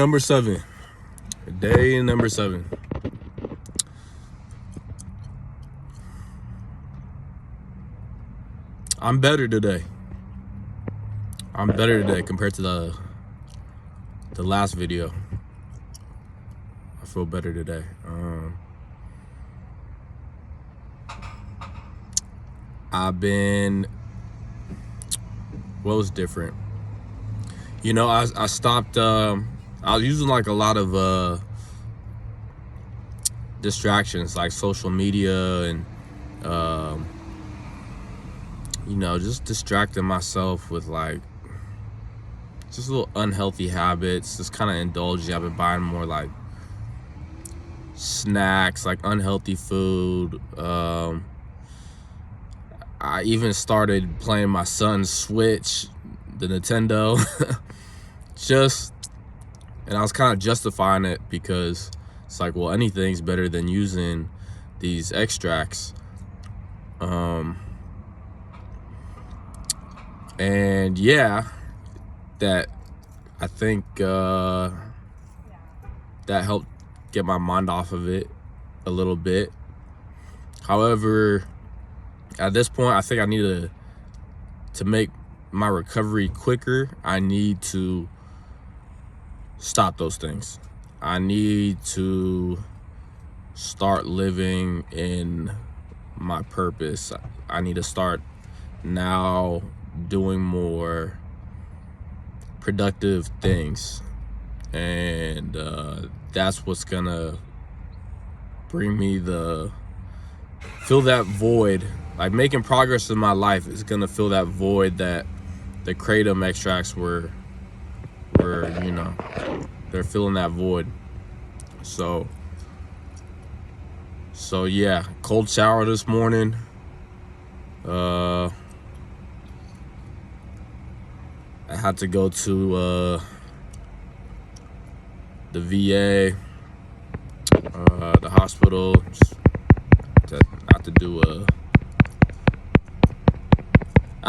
Number 7. Day number 7. I'm better today. I'm better today compared to the last video. I feel better today. What was different? You know, I stopped, I was using like a lot of distractions like social media and, you know, just distracting myself with like just little unhealthy habits, just kind of indulging. I've been buying more like snacks, like unhealthy food. I even started playing my son's Switch, the Nintendo. And I was kind of justifying it because it's like, well, anything's better than using these extracts. And yeah, that I think that helped get my mind off of it a little bit. However, at this point, I think I need to make my recovery quicker. I need to stop those things. I need to start living in my purpose. I need to start now doing more productive things, and that's what's gonna bring me fill that void. Like making progress in my life is gonna fill that void that the Kratom extracts were, you know, they're filling that void. So yeah, cold shower this morning. I had to go to the VA, the hospital. I have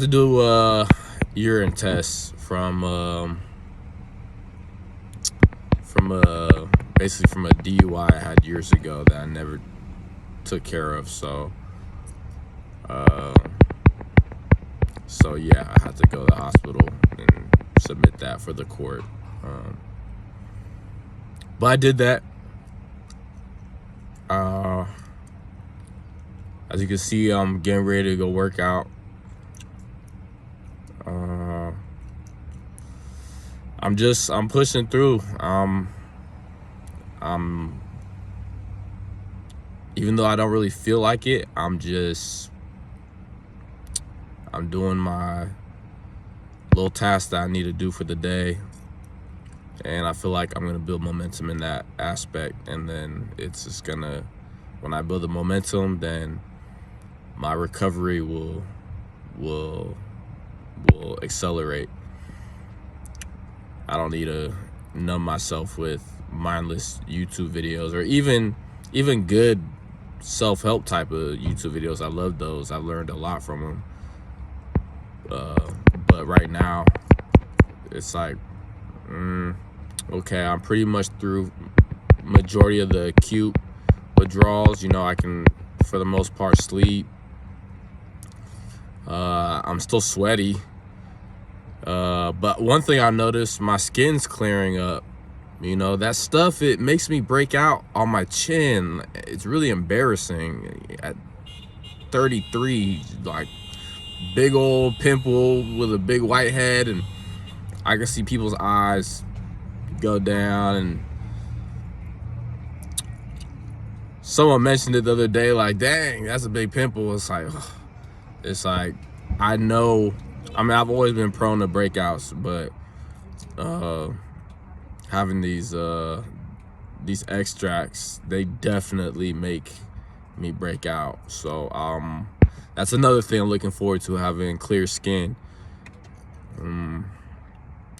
to do a urine test from basically from a DUI I had years ago that I never took care of. So yeah, I had to go to the hospital and submit that for the court. But I did that. As you can see, I'm getting ready to go work out. I'm pushing through. Even though I don't really feel like it, I'm doing my little task that I need to do for the day. And I feel like I'm gonna build momentum in that aspect. And then it's just gonna, when I build the momentum, then my recovery will accelerate. I don't need to numb myself with mindless YouTube videos, or even good self-help type of YouTube videos. I love those. I learned a lot from them. But right now, it's like, okay, I'm pretty much through majority of the acute withdrawals. You know, I can, for the most part, sleep. I'm still sweaty. But one thing I noticed, my skin's clearing up. You know, that stuff, it makes me break out on my chin. It's really embarrassing. At 33, like, big old pimple with a big white head, and I can see people's eyes go down. And someone mentioned it the other day, like, dang, that's a big pimple. It's like, I know, I mean, I've always been prone to breakouts, but having these extracts, they definitely make me break out. So that's another thing I'm looking forward to, having clear skin. And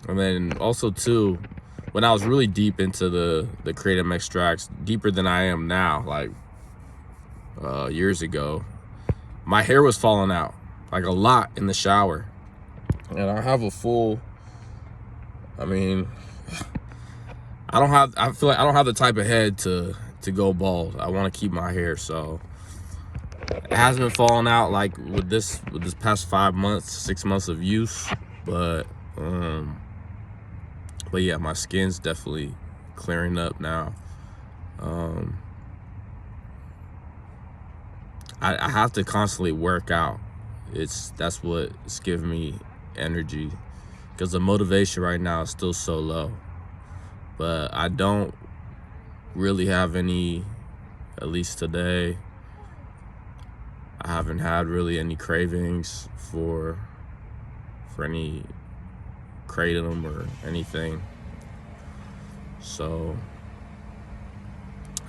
then also too, when I was really deep into the Kratom extracts, deeper than I am now, like years ago, my hair was falling out like a lot in the shower. And I have a full, I mean, I feel like I don't have the type of head to go bald. I want to keep my hair, so it hasn't been falling out like with this past 5 months, 6 months of use, but yeah, my skin's definitely clearing up now. I have to constantly work out. That's what's giving me energy, because the motivation right now is still so low. But I don't really have any, at least today, I haven't had really any cravings for any kratom or anything. So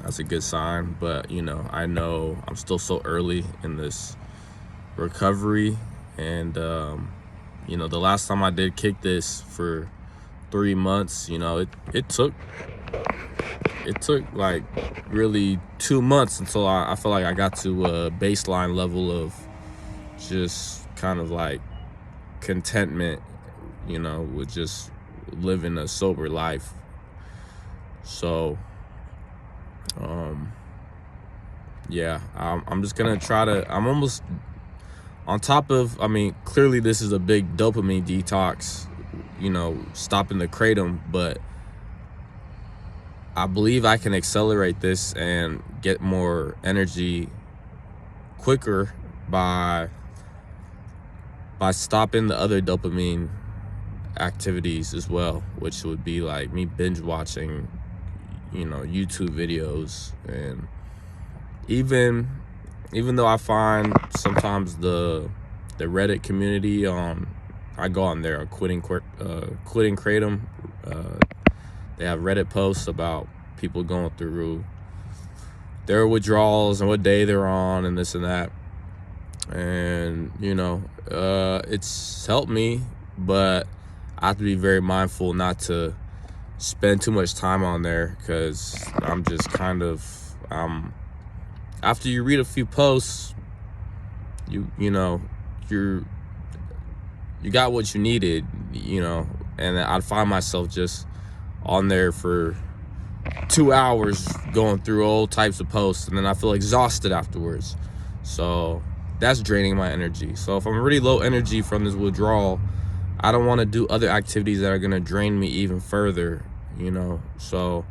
that's a good sign. But I know I'm still so early in this recovery, and the last time I did kick this for 3 months, it took like really 2 months until I felt like I got to a baseline level of just kind of like contentment, with just living a sober life. So yeah, I'm just gonna try to, I'm almost on top of, clearly this is a big dopamine detox, stopping the kratom, but I believe I can accelerate this and get more energy quicker by stopping the other dopamine activities as well, which would be like me binge watching, YouTube videos. And even though I find sometimes the Reddit community I go on there, quitting kratom, they have Reddit posts about people going through their withdrawals and what day they're on and this and that. And, it's helped me, but I have to be very mindful not to spend too much time on there, because I'm just kind of, after you read a few posts, you got what you needed, and I'd find myself just on there for 2 hours going through all types of posts, and then I feel exhausted afterwards. So that's draining my energy. So if I'm really low energy from this withdrawal, I don't want to do other activities that are going to drain me even further, so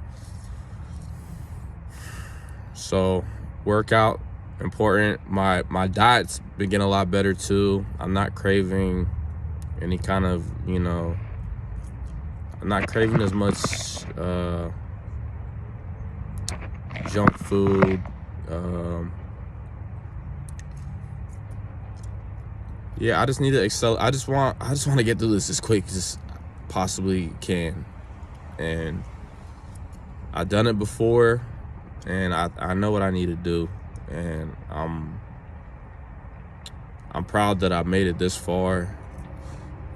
workout important. My diet's been getting a lot better too. I'm not craving any kind of, I'm not craving as much junk food. Yeah, I just need to excel. I just want to get through this as quick as possibly can. And I've done it before, and I know what I need to do. And I'm proud that I made it this far.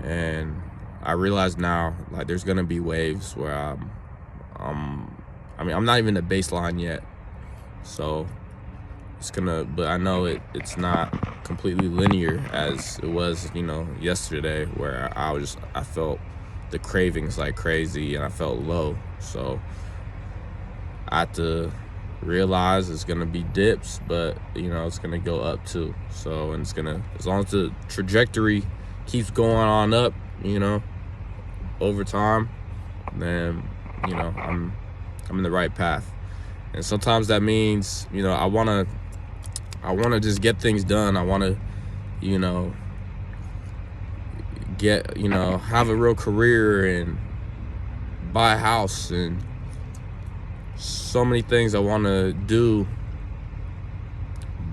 And I realize now, like, there's gonna be waves where I'm not even at baseline yet. So but I know it's not completely linear as it was, yesterday, where I felt the cravings like crazy and I felt low. So I have to realize it's gonna be dips, but it's gonna go up too. So, and as long as the trajectory keeps going on up, over time, then I'm in the right path. And sometimes that means I want to just get things done. I want to get have a real career and buy a house, and so many things I want to do.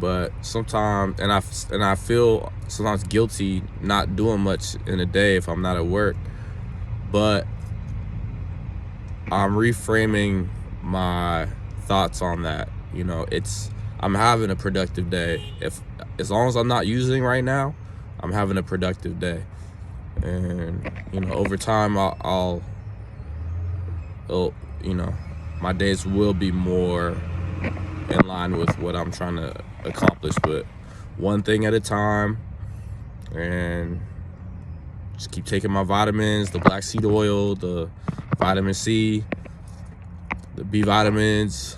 But sometimes, and I feel sometimes guilty not doing much in a day if I'm not at work. But I'm reframing my thoughts on that. I'm having a productive day. As long as I'm not using right now, I'm having a productive day. And over time, my days will be more in line with what I'm trying to accomplish, but one thing at a time. And just keep taking my vitamins, the black seed oil, the vitamin C, the B vitamins,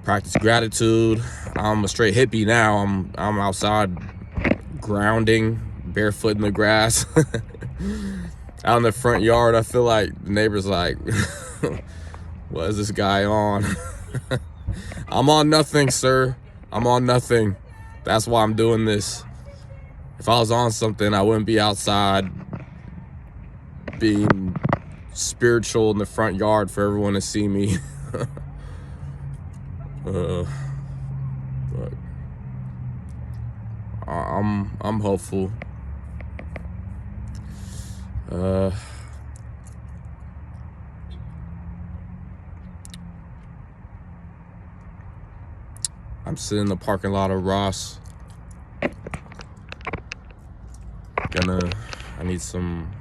practice gratitude. I'm a straight hippie now. I'm outside grounding, barefoot in the grass. Out in the front yard, I feel like the neighbor's like, what is this guy on? I'm on nothing, sir. I'm on nothing. That's why I'm doing this. If I was on something, I wouldn't be outside being spiritual in the front yard for everyone to see me. But I'm hopeful. I'm sitting in the parking lot of Ross. I need some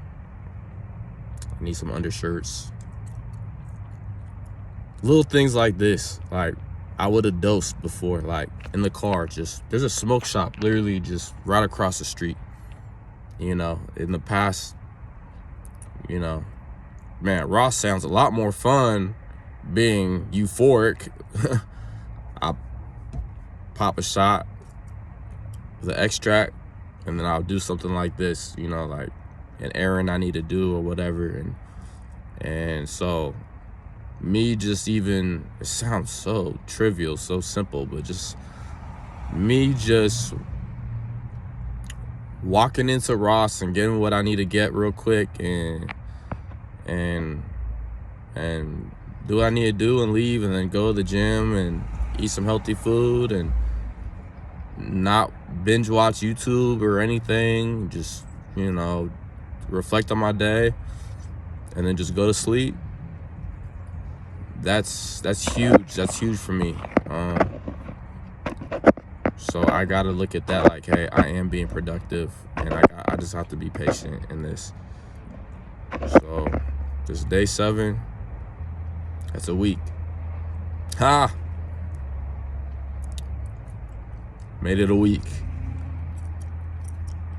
undershirts. Little things like this, like I would have dosed before, like in the car. Just there's a smoke shop literally just right across the street. You know, in the past, you know, man, Ross sounds a lot more fun being euphoric. I pop a shot with an extract, and then I'll do something like this, you know, like an errand I need to do or whatever. And so me just even, it sounds so trivial, so simple, but just me just walking into Ross and getting what I need to get real quick and do what I need to do and leave, and then go to the gym and eat some healthy food and not binge watch YouTube or anything. Just, you know, reflect on my day and then just go to sleep. That's huge. That's huge for me. So I gotta look at that like, hey, I am being productive, and I just have to be patient in this. So this is day 7. That's a week. Ha! Made it a week.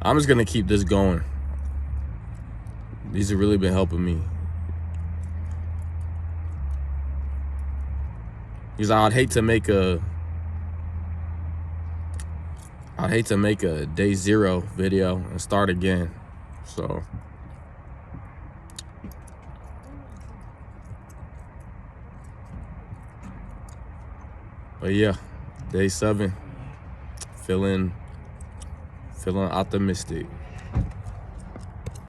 I'm just gonna keep this going. These have really been helping me. Because I'd hate to make a day 0 video and start again. So but yeah, day 7. Feeling optimistic.